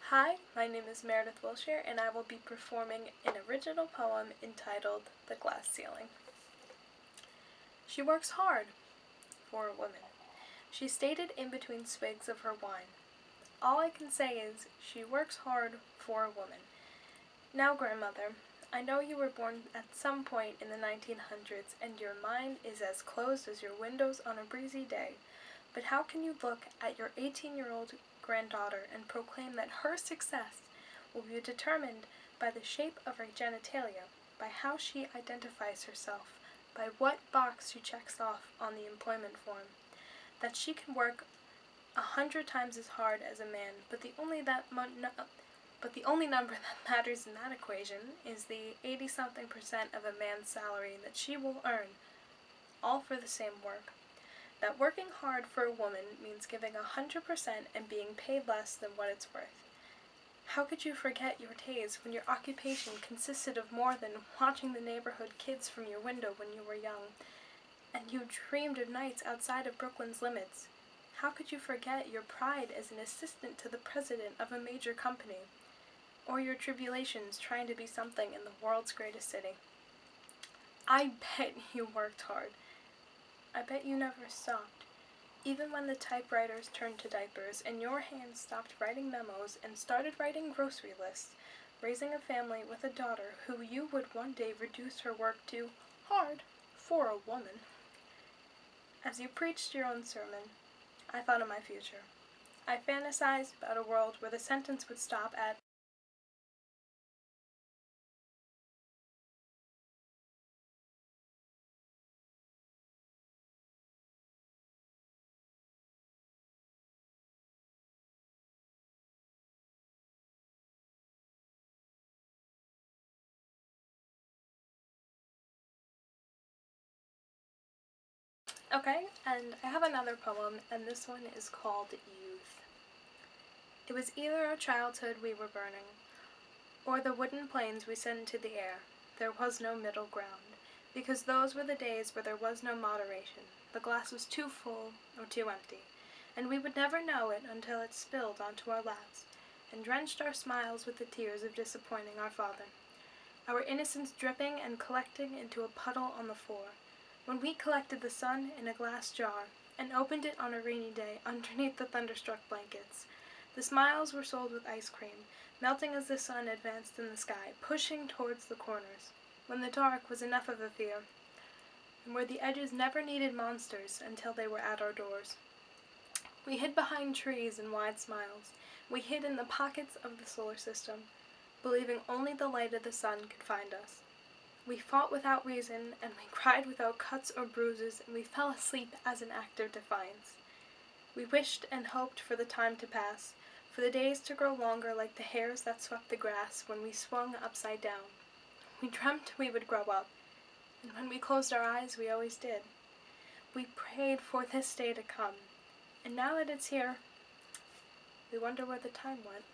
Hi, my name is Meredith Wilshire, and I will be performing an original poem entitled The Glass Ceiling. She works hard for a woman, she stated in between swigs of her wine. All I can say is, she works hard for a woman. Now, grandmother, I know you were born at some point in the 1900s, and your mind is as closed as your windows on a breezy day, but how can you look at your 18-year-old granddaughter and proclaim that her success will be determined by the shape of her genitalia, by how she identifies herself, by what box she checks off on the employment form, that she can work 100 times as hard as a man, but the only number that matters in that equation is the 80-something% of a man's salary that she will earn, all for the same work. That working hard for a woman means giving 100% and being paid less than what it's worth. How could you forget your days when your occupation consisted of more than watching the neighborhood kids from your window when you were young, and you dreamed of nights outside of Brooklyn's limits? How could you forget your pride as an assistant to the president of a major company, or your tribulations trying to be something in the world's greatest city? I bet you worked hard. I bet you never stopped. Even when the typewriters turned to diapers and your hands stopped writing memos and started writing grocery lists, raising a family with a daughter who you would one day reduce her work to hard for a woman. As you preached your own sermon, I thought of my future. I fantasized about a world where the sentence would stop at Okay, and I have another poem, and this one is called Youth. It was either our childhood we were burning, or the wooden planes we sent into the air. There was no middle ground, because those were the days where there was no moderation. The glass was too full or too empty, and we would never know it until it spilled onto our laps, and drenched our smiles with the tears of disappointing our father. Our innocence dripping and collecting into a puddle on the floor, when we collected the sun in a glass jar, and opened it on a rainy day underneath the thunderstruck blankets. The smiles were sold with ice cream, melting as the sun advanced in the sky, pushing towards the corners, when the dark was enough of a fear, and where the edges never needed monsters until they were at our doors. We hid behind trees and wide smiles. We hid in the pockets of the solar system, believing only the light of the sun could find us. We fought without reason, and we cried without cuts or bruises, and we fell asleep as an act of defiance. We wished and hoped for the time to pass, for the days to grow longer like the hairs that swept the grass when we swung upside down. We dreamt we would grow up, and when we closed our eyes, we always did. We prayed for this day to come, and now that it's here, we wonder where the time went.